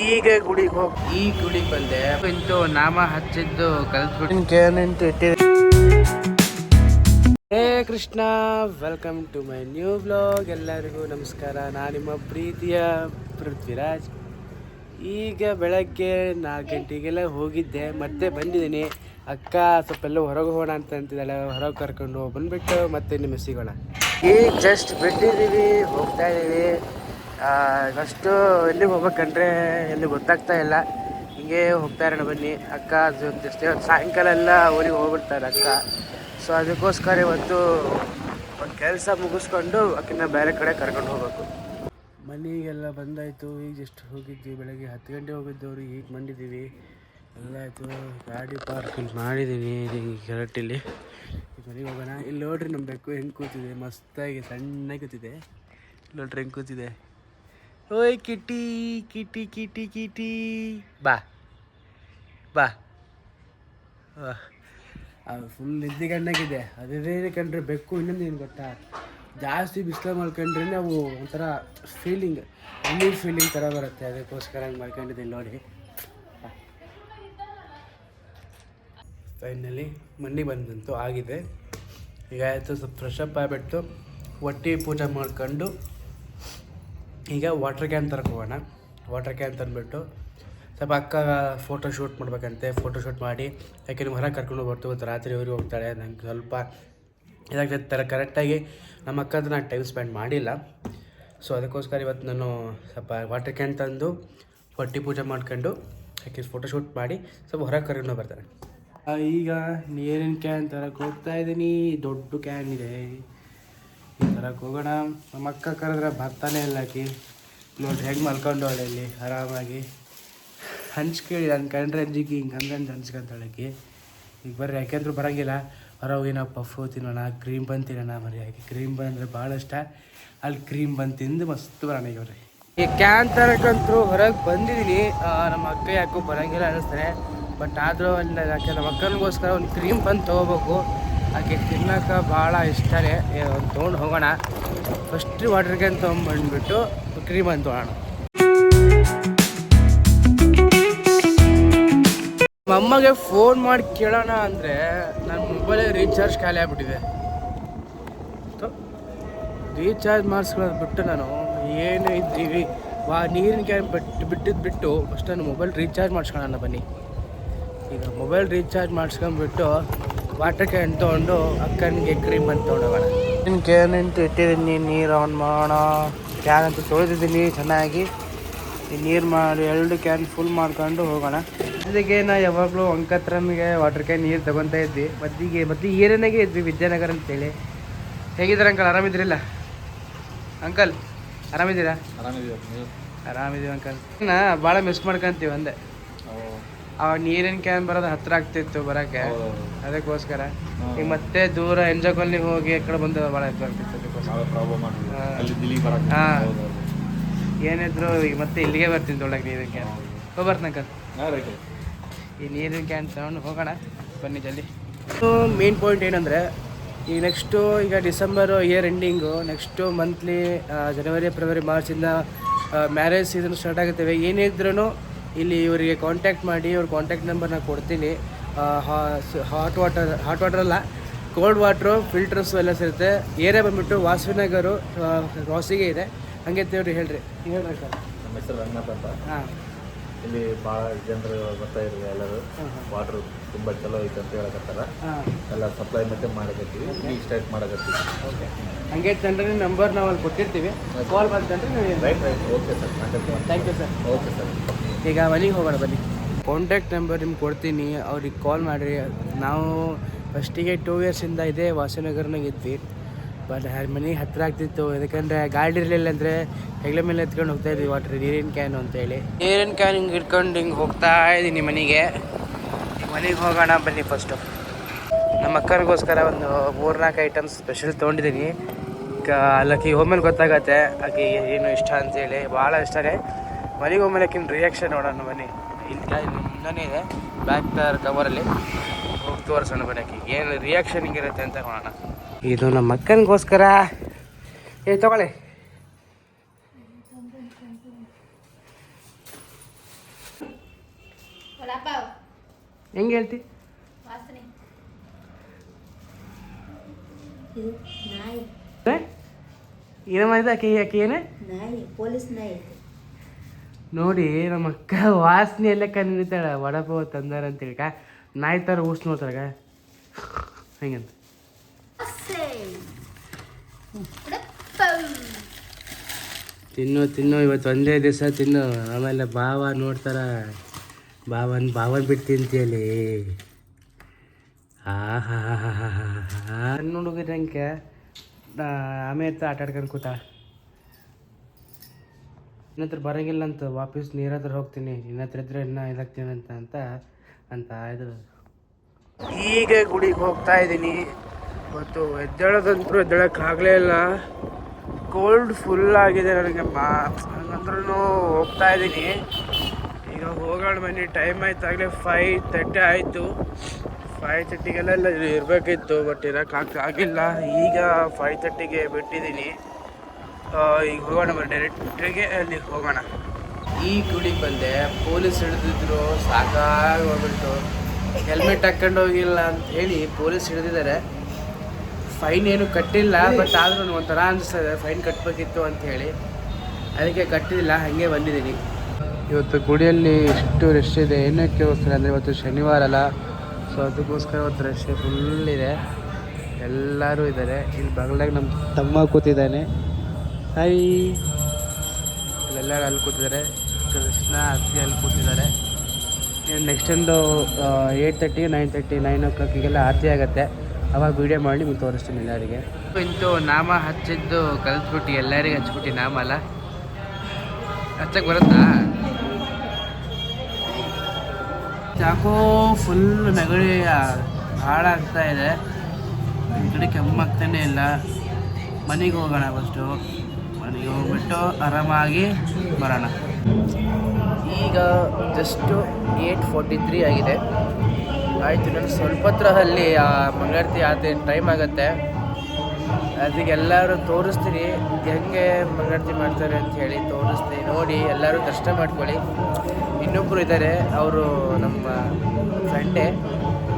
ಈಗ ಗುಡಿಗೆ ಹೋಗಿ ಈ ಗುಡಿಗೆ ಬಂದೆ ಇಂತು ನಾಮ ಹಚ್ಚಿದ್ದು ಕಲ್ತ್ಬಿಟ್ಟು ಹೇ Krishna, welcome to my new vlog. ಎಲ್ಲರಿಗೂ ನಮಸ್ಕಾರ. ನಾನು ನಿಮ್ಮ ಪ್ರೀತಿಯ ಪೃಥ್ವಿರಾಜ್. ಈಗ ಬೆಳಗ್ಗೆ 4 ಗಂಟೆಗೆಲ್ಲ ಹೋಗಿದ್ದೆ, ಮತ್ತೆ ಬಂದಿದ್ದೀನಿ. ಅಕ್ಕ ಸ್ವಲ್ಪ ಎಲ್ಲ ಹೊರಗೆ ಹೋಗೋಣ ಅಂತ ಅಂತಿದ್ದಾಳೆ. ಹೊರಗೆ ಕರ್ಕೊಂಡು ಬಂದುಬಿಟ್ಟು ಮತ್ತೆ ನಿಮ್ಮ ಸಿಗೋಣ. ಈಗ ಜಸ್ಟ್ ಬಿಟ್ಟಿದ್ದೀವಿ, ಹೋಗ್ತಾ ಇದ್ದೀವಿ. ಫಸ್ಟು ಎಲ್ಲಿಗೆ ಹೋಗ್ಬೇಕಂದ್ರೆ ಎಲ್ಲಿ ಗೊತ್ತಾಗ್ತಾ ಇಲ್ಲ. ಹಿಂಗೆ ಹೋಗ್ತಾ ಇರೋಣ ಬನ್ನಿ. ಅಕ್ಕ ಜೊತೆ ಸಾಯಂಕಾಲ ಎಲ್ಲ ಊರಿಗೆ ಹೋಗ್ಬಿಡ್ತಾರೆ ಅಕ್ಕ. ಸೊ ಅದಕ್ಕೋಸ್ಕರ ಇವತ್ತು ಒಂದು ಕೆಲಸ ಮುಗಿಸ್ಕೊಂಡು ಅಕ್ಕಿನ ಬೇರೆ ಕಡೆ ಕರ್ಕೊಂಡು ಹೋಗ್ಬೇಕು. ಮನೆಗೆಲ್ಲ ಬಂದಾಯಿತು. ಈಗ ಜಸ್ಟ್ ಹೋಗಿದ್ವಿ, ಬೆಳಗ್ಗೆ 10 ಗಂಟೆ ಹೋಗಿದ್ದವರು ಈಗ ಬಂದಿದ್ದೀವಿ. ಎಲ್ಲ ಆಯಿತು, ಗಾಡಿ ಪಾರ್ಕಿಂಗ್ ಮಾಡಿದ್ದೀನಿ ಕೆರಟಿಲಿ. ಈಗ ಮನೆಗೆ ಹೋಗೋಣ. ಇಲ್ಲಿ ನೋಡ್ರಿ ನಮ್ಮ ಬೆಕ್ಕು ಹೆಂಗೆ ಕೂತಿದೆ, ಮಸ್ತಾಗಿ ಸಣ್ಣಗೆ ಕೂತಿದೆ. ನೋಡ್ರಿ ಹೆಂಗೆ ಕೂತಿದೆ. ಓಯ್ ಕಿಟಿ ಕಿಟಿ ಕಿಟಿ ಕಿಟಿ, ಬಾ ಬಾ. ಅದು ಫುಲ್ ನಿದ್ದಿಗಣ್ಣಾಗಿದೆ. ಅದೇ ಕಂಡ್ರೆ ಬೆಕ್ಕು. ಇನ್ನೊಂದು ಏನು ಗೊತ್ತಾ, ಜಾಸ್ತಿ ಬಿಸಿಲು ಮಾಡ್ಕೊಂಡ್ರೆ ನಾವು ಒಂಥರ ಫೀಲಿಂಗ್, ನೀರು ಫೀಲಿಂಗ್ ಥರ ಬರುತ್ತೆ. ಅದಕ್ಕೋಸ್ಕರ ಹಂಗೆ ಮಾಡ್ಕೊಂಡಿದ್ದೀನಿ ನೋಡಿ. ಫೈನಲಿ ಮನೆಗೆ ಬಂದಂತೂ ಆಗಿದೆ. ಈಗ ಆಯಿತು, ಸ್ವಲ್ಪ ಫ್ರೆಶ್ ಅಪ್ ಆಗಿಬಿಟ್ಟು ಹೊಟ್ಟೆ ಪೂಜೆ ಮಾಡ್ಕೊಂಡು ಈಗ ವಾಟರ್ ಕ್ಯಾನ್ ತರಕ್ಕೆ ಹೋಗೋಣ. ವಾಟರ್ ಕ್ಯಾನ್ ತಂದುಬಿಟ್ಟು ಸ್ವಲ್ಪ ಅಕ್ಕ ಫೋಟೋ ಶೂಟ್ ಮಾಡ್ಬೇಕಂತೆ. ಫೋಟೋ ಶೂಟ್ ಮಾಡಿ ಯಾಕೆ ನೀವು ಹೊರಗೆ ಕರ್ಕೊಂಡು ಬರ್ತೀವಿ, ರಾತ್ರಿ ಊರಿಗೆ ಹೋಗ್ತಾಳೆ. ನಂಗೆ ಸ್ವಲ್ಪ ಇದಾಗ್ತದೆ ಥರ. ಕರೆಕ್ಟಾಗಿ ನಮ್ಮ ಅಕ್ಕಂದು ನಾನು ಟೈಮ್ ಸ್ಪೆಂಡ್ ಮಾಡಿಲ್ಲ. ಸೊ ಅದಕ್ಕೋಸ್ಕರ ಇವತ್ತು ನಾನು ಸ್ವಲ್ಪ ವಾಟರ್ ಕ್ಯಾನ್ ತಂದು ಹೊಟ್ಟೆ ಪೂಜೆ ಮಾಡ್ಕೊಂಡು ಯಾಕೆ ಫೋಟೋ ಶೂಟ್ ಮಾಡಿ ಸ್ವಲ್ಪ ಹೊರಗೆ ಕರ್ಕೊಂಡು ಬರ್ತಾರೆ. ಈಗ ನೀರಿನ ಕ್ಯಾನ್ ತರಕ್ಕೆ ಹೋಗ್ತಾಯಿದ್ದೀನಿ. ದೊಡ್ಡ ಕ್ಯಾನ್ ಇದೆ, ಈ ತರಕ್ಕೆ ಹೋಗೋಣ. ನಮ್ಮ ಅಕ್ಕ ಕರೆದ್ರೆ ಬರ್ತಾನೆ ಇಲ್ಲ ಆಕಿ. ನೋಡ್ರಿ ಹೆಂಗೆ ಮಲ್ಕೊಂಡು ಅಲ್ಲಿ ಆರಾಮಾಗಿ ಹಂಚ್ಕೇಳಿ ಕಂಡ್ರೆ ಅಂಜಿಗೆ ಹಿಂಗೆ ಹಂಗಂದು ಹಂಚ್ಕೊಂತಾಳಕಿ. ಈಗ ಬರ್ರಿ, ಯಾಕೆಂದ್ರೂ ಬರೋಂಗಿಲ್ಲ. ಹೊರಗೆ ನಾವು ಪಫು ತಿನ್ನೋಣ, ಕ್ರೀಮ್ ಬನ್ ತಿನ್ನೋಣ. ಮರಿ ಯಾಕೆ ಕ್ರೀಮ್ ಬನ್ ಅಂದರೆ ಭಾಳ ಇಷ್ಟ. ಅಲ್ಲಿ ಕ್ರೀಮ್ ಬನ್ ತಿಂದು ಮಸ್ತ್ ಬರೋಣ. ಈಗ ಬರ್ರಿ, ಈ ಕ್ಯಾನ್ ತರಕ್ಕಂತೂ ಹೊರಗೆ ಬಂದಿದ್ದೀನಿ. ನಮ್ಮ ಅಕ್ಕ ಯಾಕೋ ಬರೋಂಗಿಲ್ಲ ಅನ್ನಿಸ್ತಾರೆ. ಬಟ್ ಆದರೂ ಅಲ್ಲಿ ಯಾಕೆ ನಮ್ಮ ಅಕ್ಕನಿಗೋಸ್ಕರ ಒಂದು ಕ್ರೀಮ್ ಬನ್ ತೊಗೋಬೇಕು. ಆಕೆ ತಿನ್ನೋಕೆ ಭಾಳ ಇಷ್ಟನೇ. ಒಂದು ತೊಗೊಂಡು ಹೋಗೋಣ. ಫಸ್ಟ್ ವಾಟರ್ ಕ್ಯಾನ್ ತೊಗೊಂಡ್ಬಂದ್ಬಿಟ್ಟು ಕ್ರೀಮ್ ಬನ್ ತೊಗೊಳ್ಳೋಣ. ಅಮ್ಮಗೆ ಫೋನ್ ಮಾಡಿ ಕೇಳೋಣ ಅಂದರೆ ನನ್ನ ಮೊಬೈಲೇ ರೀಚಾರ್ಜ್ ಖಾಲಿ ಆಗಿಬಿಟ್ಟಿದೆ. ರೀಚಾರ್ಜ್ ಮಾಡಿಸ್ಕೊಳ್ಳೋದು ಬಿಟ್ಟು ನಾನು ಏನು ಇದ್ದೀವಿ ನೀರಿನ ಕ್ಯಾನ್ ಬಿಟ್ಟು ಫಸ್ಟ್ ನಾನು ಮೊಬೈಲ್ ರೀಚಾರ್ಜ್ ಮಾಡಿಸ್ಕೊಳ್ಳೋಣ ಬನ್ನಿ. ಈಗ ಮೊಬೈಲ್ ರೀಚಾರ್ಜ್ ಮಾಡಿಸ್ಕೊಂಡ್ಬಿಟ್ಟು ವಾಟರ್ ಕ್ಯಾನ್ ತೊಗೊಂಡು ಅಕ್ಕನಿಗೆ ಕ್ರೀಮ್ ಅಂತ ತೊಗೊಂಡೋಗೋಣ. ಕ್ಯಾನ್ ಅಂತ ಇಟ್ಟಿದ್ದೀನಿ, ನೀರು ಆನ್ ಮಾಡೋಣ. ಕ್ಯಾನ್ ಅಂತ ತೊಳೆದಿದ್ದೀನಿ ಚೆನ್ನಾಗಿ. ಈ ನೀರು ಮಾಡಿ 2 ಕ್ಯಾನ್ ಫುಲ್ ಮಾಡ್ಕೊಂಡು ಹೋಗೋಣ. ಇದಕ್ಕೆ ನಾವು ಯಾವಾಗಲೂ ಅಂಕತ್ರನಿಗೆ ವಾಟರ್ ಕ್ಯಾನ್ ನೀರು ತೊಗೊತಾ ಇದ್ವಿ. ಮತ್ತೆ ಏನೇನಾಗೆ ಇದ್ವಿ ವಿದ್ಯಾನಗರ ಅಂತೇಳಿ. ಹೇಗಿದ್ದಾರೆ ಅಂಕಲ್? ಆರಾಮಿದ್ದೀರಿಲ್ಲ ಅಂಕಲ್? ಆರಾಮಿದ್ದೀರಾ? ಆರಾಮಿದ್ದೀವಿ ಅಂಕಲ್. ಭಾಳ ಮಿಸ್ ಮಾಡ್ಕೊಂತೀವಿ ಅಂದೆ. ಅವಾಗ ನೀರಿನ ಕ್ಯಾನ್ ಬರೋದು ಹತ್ತಿರ ಆಗ್ತಿತ್ತು ಬರೋಕ್ಕೆ. ಅದಕ್ಕೋಸ್ಕರ ಈಗ ಮತ್ತೆ ದೂರ ಎಂಜಾಯ್ ಕಾಲೋನಿಗೆ ಹೋಗಿ ಆ ಕಡೆ ಬಂದು ಭಾಳ ಹತ್ತಿರ ಆಗ್ತಿತ್ತು. ಅದಕ್ಕೋಸ್ಕರ ಹಾಂ, ಏನಿದ್ರು ಈಗ ಮತ್ತೆ ಇಲ್ಲಿಗೆ ಬರ್ತೀನಿ ತೊಗೊಳಕ್ಕೆ ನೀರಿನ ಕ್ಯಾನ್. ಹೋಗ್ಬರ್ತೀನಿ ಅಂಕಲ್. ಈ ನೀರಿನ ಕ್ಯಾನ್ ತಗೊಂಡು ಹೋಗೋಣ ಬನ್ನಿ ಜಲ್ದಿ. ಮೇನ್ ಪಾಯಿಂಟ್ ಏನಂದರೆ, ಈಗ ನೆಕ್ಸ್ಟು ಈಗ December year ending, next monthly January February ಮಾರ್ಚಿಂದ ಮ್ಯಾರೇಜ್ ಸೀಸನ್ ಸ್ಟಾರ್ಟ್ ಆಗುತ್ತವೆ. ಏನಿದ್ರೂ ಇಲ್ಲಿ ಇವರಿಗೆ ಕಾಂಟ್ಯಾಕ್ಟ್ ಮಾಡಿ, ಅವ್ರ ಕಾಂಟ್ಯಾಕ್ಟ್ ನಂಬರ್ನ ಕೊಡ್ತೀನಿ. ಹಾಟ್ ವಾಟರ್ ಅಲ್ಲ, ಕೋಲ್ಡ್ ವಾಟ್ರು, ಫಿಲ್ಟರ್ಸು ಎಲ್ಲ ಸಿಗುತ್ತೆ. ಏರಿಯಾ ಬಂದುಬಿಟ್ಟು ವಾಸವಿನಗರು ಕ್ರಾಸಿಗೆ ಇದೆ. ಹಂಗೆ ತೇವ್ರಿ ಹೇಳ್ರಿ. ಹೇಳ್ರಿ ಸರ್. ನಮ್ಮ ಹೆಸರು ರಂಗನಾಥ್ ಅಂತ. ಹಾಂ, ಇಲ್ಲಿ ಭಾಳ ಜನರು ಬರ್ತಾ ಇದ್ದಾರೆ. ಎಲ್ಲರೂ ವಾಟ್ರು ತುಂಬ ಚಲೋ ಐತೆ ಅಂತ ಹೇಳಕತ್ತಾರ. ಎಲ್ಲ ಸಪ್ಲೈ ಮತ್ತೆ ಮಾಡಕತ್ತೀವಿ, ಈಗ ಸ್ಟಾರ್ಟ್ ಮಾಡಕತ್ತೀವಿ. ಓಕೆ, ಹಂಗೆ ತಂಡ್ರೆ ನಂಬರ್ ನಾವು ಅಲ್ಲಿ ಕೊಟ್ಟಿರ್ತೀವಿ. ಕಾಲ್ ಮಾಡ್ತಂದ್ರೆ ನೀವು right. Okay sir, thank you sir. Okay sir. ಈಗ ಮನೆಗೆ ಹೋಗೋಣ ಬನ್ನಿ. ಕಾಂಟ್ಯಾಕ್ಟ್ ನಂಬರ್ ನಿಮ್ಗೆ ಕೊಡ್ತೀನಿ, ಅವ್ರಿಗೆ ಕಾಲ್ ಮಾಡಿರಿ. ನಾವು ಫಸ್ಟಿಗೆ 2 ಇಯರ್ಸಿಂದ ಇದೇ ವಾಸನಗರ್ನಾಗ ಇದ್ವಿ. ಬಟ್ ಮನೆಗೆ ಹತ್ತಿರ ಆಗ್ತಿತ್ತು. ಯಾಕಂದರೆ ಗಾಡಿ ಇರಲಿಲ್ಲ ಅಂದರೆ ಹೆಗ್ಲ ಮೇಲೆ ಎತ್ಕೊಂಡು ಹೋಗ್ತಾ ಇದ್ವಿ ವಾಟರ್ ನೀರಿನ ಕ್ಯಾನು ಅಂತೇಳಿ. ನೀರಿನ ಕ್ಯಾನ್ ಹಿಂಗೆ ಇಟ್ಕೊಂಡು ಹಿಂಗೆ ಹೋಗ್ತಾ ಇದ್ದೀನಿ ಮನೆಗೆ. ಮನೆಗೆ ಹೋಗೋಣ ಬನ್ನಿ. ಫಸ್ಟು ನಮ್ಮ ಅಕ್ಕನಿಗೋಸ್ಕರ ಒಂದು 3-4 ಐಟಮ್ಸ್ ಸ್ಪೆಷಲ್ ತೊಗೊಂಡಿದ್ದೀನಿ. ಅಲ್ಲಕ್ಕಿ ಹೋದ್ಮೇಲೆ ಗೊತ್ತಾಗತ್ತೆ ಆಕೆ ಏನು ಇಷ್ಟ ಅಂತೇಳಿ. ಭಾಳ ಇಷ್ಟನೇ. ಮನೆಗೆ ಹೋದ್ಮೇಲೆ ಆಕಿನ ರಿಯಾಕ್ಷನ್ ನೋಡೋಣ ಬನ್ನಿ. ಇಲ್ಲಿ ಮುಂದೆ ಇದೆ ಬ್ಯಾಕ್ ಕವರಲ್ಲಿ, ಹೋಗಿ ತೋರಿಸೋಣ ಬನ್ನಿ ಆಕಿಗೆ ಏನು ರಿಯಾಕ್ಷನ್ ಹಿಂಗಿರುತ್ತೆ ಅಂತ ನೋಡೋಣ. ಇದು ನಮ್ಮ ಅಕ್ಕನಿಗೋಸ್ಕರ. ತಗೊಳ್ಳಿ. ಹೆಂಗೆ ಹೇಳ್ತಿ? ಏನೋ ಮಾಡಿದ ಆಕೆ ಏನೇ ಪೊಲೀಸ್ ನಾಯಿ ನೋಡಿ ನಮ್ಮ ಅಕ್ಕ ವಾಸನೆ ಎಲ್ಲ ಕಂಡಿತಾಳೆ ವಡಪಾವ್ ತಂದಾರ ಅಂತೇಳಿ ನಾಯಿ ಥರ ಊಸ್ ನೋಡ್ತಾಗ ಹೆಂಗಂತ ತಿನ್ನು ಇವತ್ತು ಒಂದೇ ದಿವಸ ತಿನ್ನು, ಆಮೇಲೆ ಭಾವ ನೋಡ್ತಾರ ಭಾವನ್ ಬಿಟ್ಟು ತಿಂತೀಯಲ್ಲಿ. ಸಣ್ಣ ಹುಡುಗರಂಗೆ ಆಮೇಲೆ ಆಟ ಆಡ್ಕೊಂಡು ಕೂತ ಇನ್ನತ್ರ ಬರೋಂಗಿಲ್ಲ ಅಂತ ವಾಪಸ್ ನೀರ ಹತ್ರ ಹೋಗ್ತೀನಿ, ಇನ್ನತ್ರ ಇದ್ರೆ ಇನ್ನೂ ಇದಾಗ್ತೀನಿ ಅಂತ ಇದ್ರು. ಈಗ ಗುಡಿಗೆ ಹೋಗ್ತಾ ಇದ್ದೀನಿ. ಇವತ್ತು ಎದ್ದೇಳೋಕ್ಕಾಗಲೇ ಇಲ್ಲ, ಕೋಲ್ಡ್ ಫುಲ್ ಆಗಿದೆ ನನಗೆ. ಹಂಗಂದ್ರೂ ಹೋಗ್ತಾ ಇದ್ದೀನಿ. ಈಗ ಹೋಗೋಣ ಬನ್ನಿ, ಟೈಮ್ ಆಯ್ತು, ಆಗಲೇ 5:30 ಆಯಿತು. 5:30ಗೆಲ್ಲ ಇರಬೇಕಿತ್ತು, ಬಟ್ ಇರೋಕ್ಕಾಗಿಲ್ಲ. ಈಗ 5:30ಗೆ ಬಿಟ್ಟಿದ್ದೀನಿ. ಈಗ ಹೋಗೋಣ ಬನ್ನಿ, ಡೈರೆಕ್ಟ್ರಿಗೆ ಅಲ್ಲಿಗೆ ಹೋಗೋಣ. ಈ ಗುಡಿಗೆ ಬಂದೆ, ಪೊಲೀಸ್ ಹಿಡಿದಿದ್ರು, ಸಾಕಾಗಿ ಹೋಗ್ಬಿಟ್ಟು. ಹೆಲ್ಮೆಟ್ ಹಾಕ್ಕೊಂಡು ಹೋಗಿಲ್ಲ ಅಂತ ಹೇಳಿ ಪೊಲೀಸ್ ಹಿಡಿದಿದ್ದಾರೆ. ಫೈನ್ ಏನು ಕಟ್ಟಿಲ್ಲ, ಬಟ್ ಆದ್ರೂ ಒಂಥರ ಅನಿಸ್ತದೆ ಫೈನ್ ಕಟ್ಟಬೇಕಿತ್ತು ಅಂತ ಹೇಳಿ. ಅದಕ್ಕೆ ಕಟ್ಟಿಲ್ಲ, ಹಾಗೆ ಬಂದಿದ್ದೀನಿ. ಇವತ್ತು ಗುಡಿಯಲ್ಲಿ ಎಷ್ಟು ರಶ್ ಇದೆ, ಏನಕ್ಕೋಸ್ಕರ ಅಂದರೆ ಇವತ್ತು ಶನಿವಾರ ಅಲ್ಲ, ಸೊ ಅದಕ್ಕೋಸ್ಕರ ಇವತ್ತು ರಶ್ ಫುಲ್ ಇದೆ, ಎಲ್ಲರೂ ಇದ್ದಾರೆ. ಇಲ್ಲಿ ಬಗಲಾಗ ನಮ್ಮ ತಮ್ಮ ಕೂತಿದ್ದಾನೆ, ಹಾಯ್. ಇಲ್ಲೆಲ್ಲರೂ ಅಲ್ಲಿ ಕೂತಿದ್ದಾರೆ, ಕೃಷ್ಣ ಅತ್ತಿ ಅಲ್ಲಿ ಕೂತಿದ್ದಾರೆ. ನೆಕ್ಸ್ಟ್ ಒಂದು 8:30, 9:30, 9 o'clock ಆರತಿ ಆಗುತ್ತೆ. ಅವಾಗ ವೀಡಿಯೋ ಮಾಡಿ ನಿಮ್ಗೆ ತೋರಿಸ್ತೀನಿ ಎಲ್ಲರಿಗೆ. ಇಂತು ನಾಮ ಹಚ್ಚಿದ್ದು ಕಲಿತ್ಬಿಟ್ಟು ಎಲ್ಲರಿಗೆ ಹಚ್ಬಿಟ್ಟು ನಾಮ ಅಲ್ಲ ಹಚ್ಚಕ್ಕೆ ಬರುತ್ತಾ? ಯಾಕೋ ಫುಲ್ ನೆಗಡಿ ಹಾಳಾಗ್ತಾ ಇದೆ, ಈ ಕಡೆ ಕೆಮ್ಮಾಗ್ತಾನೆ ಇಲ್ಲ. ಮನೆಗೆ ಹೋಗೋಣ ಫಸ್ಟು, ಮನೆಗೆ ಹೋಗ್ಬಿಟ್ಟು ಆರಾಮಾಗಿ ಬರೋಣ. ಈಗ ಜಸ್ಟು 8:43 ಆಗಿದೆ. ಆಯಿತು, ನಾನು ಸ್ವಲ್ಪ ಹತ್ರ ಅಲ್ಲಿ ಮಂಗಳಾರತಿ ಆದ ಟೈಮ್ ಆಗುತ್ತೆ. ಅದಕ್ಕೆ ಎಲ್ಲರೂ ತೋರಿಸ್ತೀನಿ ಹೆಂಗೆ ಮಂಗಳಾರತಿ ಮಾಡ್ತಾರೆ ಅಂತ ಹೇಳಿ ತೋರಿಸ್ತೀನಿ. ನೋಡಿ ಎಲ್ಲರೂ ದರ್ಶನ ಮಾಡ್ಕೊಳ್ಳಿ. ಇನ್ನೊಬ್ಬರು ಇದ್ದಾರೆ, ಅವರು ನಮ್ಮ ಫ್ರೆಂಡೇ,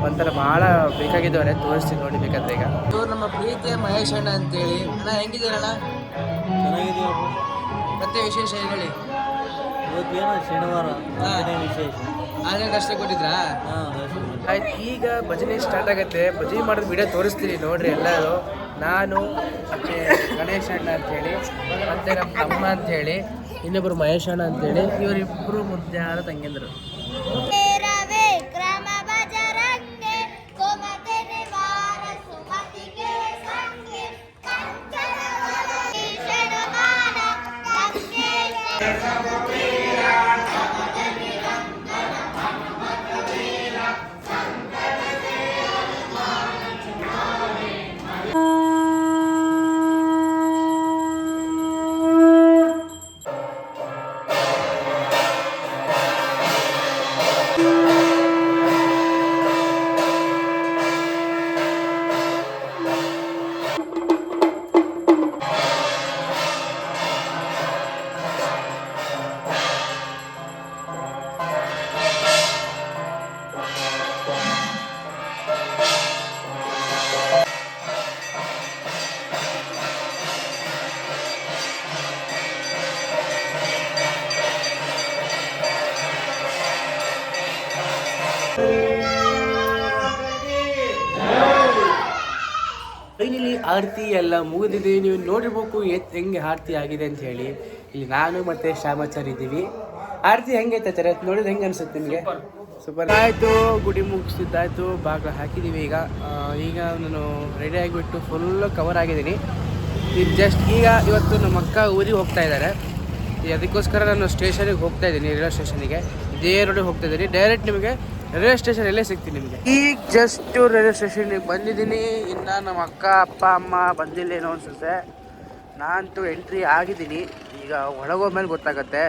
ಒಂಥರ ಭಾಳ ಬೇಕಾಗಿದ್ದವರೇ, ತೋರಿಸ್ತೀನಿ ನೋಡಿ ಬೇಕಾದ್ರೆ. ಈಗ ನಮ್ಮ ಪ್ರೀತಿಯ ಮಹೇಶ್ ಅಣ್ಣ ಅಂತೇಳಿ. ಅಣ್ಣ ಹೆಂಗಿದ್ದೀರಣ್ಣ? ಚೆನ್ನಾಗಿದೆಯಾ? ಮತ್ತೆ ವಿಶೇಷ ಹೇಳಿ. ಇವತ್ತೇನೋ ಶನಿವಾರ ವಿಶೇಷ. ಆನ್ಲೈನ್ ದರ್ಶನ ಕೊಟ್ಟಿದ್ರಾ? ಆಯ್ತು, ಈಗ ಭಜನೆ ಸ್ಟಾರ್ಟ್ ಆಗುತ್ತೆ. ಭಜನೆ ಮಾಡೋದು ವಿಡಿಯೋ ತೋರಿಸ್ತೀನಿ ನೋಡ್ರಿ ಎಲ್ಲರೂ. ನಾನು ಮತ್ತು ಗಣೇಶ್ ಅಣ್ಣ ಅಂಥೇಳಿ, ಮತ್ತು ನಮ್ಮ ತಮ್ಮ ಅಂಥೇಳಿ, ಇನ್ನೊಬ್ಬರು ಮಹೇಶ್ ಅಣ್ಣ ಅಂಥೇಳಿ, ಇವರಿಬ್ಬರು ಮುದ್ದಾದ ತಂಗಿದ್ರು. ಫೈನಲಿ ಆರತಿ ಎಲ್ಲ ಮುಗಿದಿದೆ. ನೀವು ನೋಡಿರ್ಬೇಕು ಹೆಂಗೆ ಆರತಿ ಆಗಿದೆ ಅಂತ ಹೇಳಿ. ಇಲ್ಲಿ ನಾನು ಮತ್ತು ಶ್ಯಾಮಾಚಾರ್ಯ ಇದ್ದೀವಿ. ಆರತಿ ಹೆಂಗೆ ಐತೆ ನೋಡಿದ್ರೆ ಹೆಂಗೆ ಅನಿಸುತ್ತೆ ನಿಮಗೆ? ಸೂಪರ್ ಆಯಿತು. ಗುಡಿ ಮುಗಿಸಿದ್ದಾಯಿತು, ಬಾಗಿಲು ಹಾಕಿದ್ದೀವಿ. ಈಗ ನಾನು ರೆಡಿ ಆಗಿಬಿಟ್ಟು ಫುಲ್ಲು ಕವರ್ ಆಗಿದ್ದೀನಿ. ಇದು ಜಸ್ಟ್ ಇವತ್ತು ನಮ್ಮ ಅಕ್ಕ ಊರಿಗೆ ಹೋಗ್ತಾ ಇದ್ದಾರೆ. ಅದಕ್ಕೋಸ್ಕರ ನಾನು ಸ್ಟೇಷನಿಗೆ ಹೋಗ್ತಾ ಇದ್ದೀನಿ, ರೈಲ್ವೆ ಸ್ಟೇಷನಿಗೆ. ಇದೇ ರೋಡಿಗೆ ಹೋಗ್ತಾ ಇದ್ದೀನಿ. ಡೈರೆಕ್ಟ್ ನಿಮಗೆ ರೈಲ್ವೆ ಸ್ಟೇಷನ್ ಎಲ್ಲೇ ಸಿಗ್ತೀನಿ ನಿಮಗೆ. ಈಗ ಜಸ್ಟು ರೈಲ್ವೆ ಸ್ಟೇಷನ್ಗೆ ಬಂದಿದ್ದೀನಿ. ಇನ್ನು ನಮ್ಮ ಅಕ್ಕ ಅಪ್ಪ ಅಮ್ಮ ಬಂದಿಲ್ಲ ಏನೋ ಅನಿಸುತ್ತೆ. ನಾನಂತೂ ಎಂಟ್ರಿ ಆಗಿದ್ದೀನಿ. ಈಗ ಒಳಗೋದ್ಮೇಲೆ ಗೊತ್ತಾಗತ್ತೆ.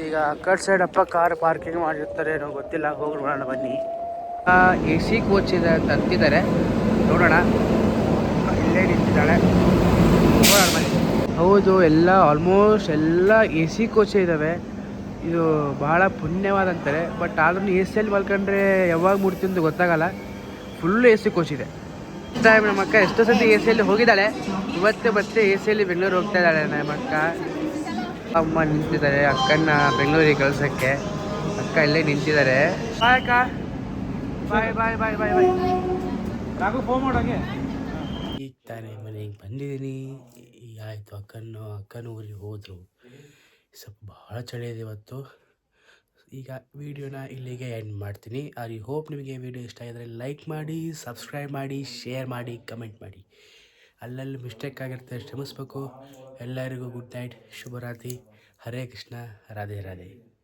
ಈಗ ಕಟ್ ಸೈಡ್ ಅಪ್ಪ ಕಾರ್ ಪಾರ್ಕಿಂಗ್ ಮಾಡಿರ್ತಾರೆ ಏನೋ ಗೊತ್ತಿಲ್ಲ, ಹೋಗಿ ನೋಡೋಣ ಬನ್ನಿ. AC ಕೋಚ್ ಇದೆ ಅಂತ ಅಂತಿದ್ದಾರೆ, ನೋಡೋಣ. ಇಲ್ಲೇ ನಿಂತಿದ್ದಾಳೆ, ನೋಡೋಣ ಬನ್ನಿ. ಹೌದು, ಎಲ್ಲ ಆಲ್ಮೋಸ್ಟ್ ಎಲ್ಲ AC ಕೋಚೇ ಇದ್ದಾವೆ. ಇದು ಬಹಳ ಪುಣ್ಯವಾದಂತಾರೆ. ಬಟ್ ಆದ್ರೂ ಎ ಸಿಯಲ್ಲಿ ಮಲ್ಕೊಂಡ್ರೆ ಯಾವಾಗ ಮುಡ್ತೀನಿ ಅಂತ ಗೊತ್ತಾಗಲ್ಲ. ಫುಲ್ಲು ಎ ಸಿ ಕೋಚಿದೆ. ಟೈಮ್ ನಮ್ಮ ಅಕ್ಕ ಎಷ್ಟೋ ಸತಿ ಎ ಸಿಯಲ್ಲಿ ಹೋಗಿದ್ದಾಳೆ. ಇವತ್ತೇ ಮತ್ತೆ ಎ ಸಿಯಲ್ಲಿ ಬೆಂಗಳೂರು ಹೋಗ್ತಾ ಇದ್ದಾಳೆ ನಮ್ಮ ಅಕ್ಕ. ಅಮ್ಮ ನಿಂತಿದ್ದಾರೆ ಅಕ್ಕನ ಬೆಂಗಳೂರಿಗೆ ಕಳ್ಸೋಕ್ಕೆ. ಅಕ್ಕ ಇಲ್ಲೇ ನಿಂತಿದ್ದಾರೆ. ಬಾಯ್ ಅಕ್ಕ. ಬಾಯ್ ಬಾಯ್ ಬಾಯ್ ಬಾಯ್ ಬಾಯ್. ರಾಘು ಫೋನ್ ಮಾಡೋಂಗೆ. ಈಗ ತಾನೇ ಮನೆಗೆ ಬಂದಿದ್ದೀನಿ. ಈಗ ಆಯಿತು ಅಕ್ಕನ ಊರಿಗೆ ಹೋದರು. ಸ್ವಲ್ಪ ಭಾಳ ಚಳಿ ಇದೆ ಇವತ್ತು. ಈಗ ವಿಡಿಯೋನ ಇಲ್ಲಿಗೆ ಎಂಡ್ ಮಾಡ್ತೀನಿ. ಐ ಹೋಪ್ ನಿಮಗೆ ವಿಡಿಯೋ ಇಷ್ಟ ಆಗಿದರೆ ಲೈಕ್ ಮಾಡಿ, ಸಬ್ಸ್ಕ್ರೈಬ್ ಮಾಡಿ, ಶೇರ್ ಮಾಡಿ, ಕಮೆಂಟ್ ಮಾಡಿ. ಅಲ್ಲಲ್ಲಿ ಮಿಸ್ಟೇಕ್ ಆಗಿರುತ್ತೆ, ಕ್ಷಮಿಸ್ಬೇಕು. ಎಲ್ಲರಿಗೂ ಗುಡ್ ನೈಟ್, ಶುಭರಾತ್ರಿ. ಹರೇ ಕೃಷ್ಣ, ರಾಧೆ ರಾಧೆ.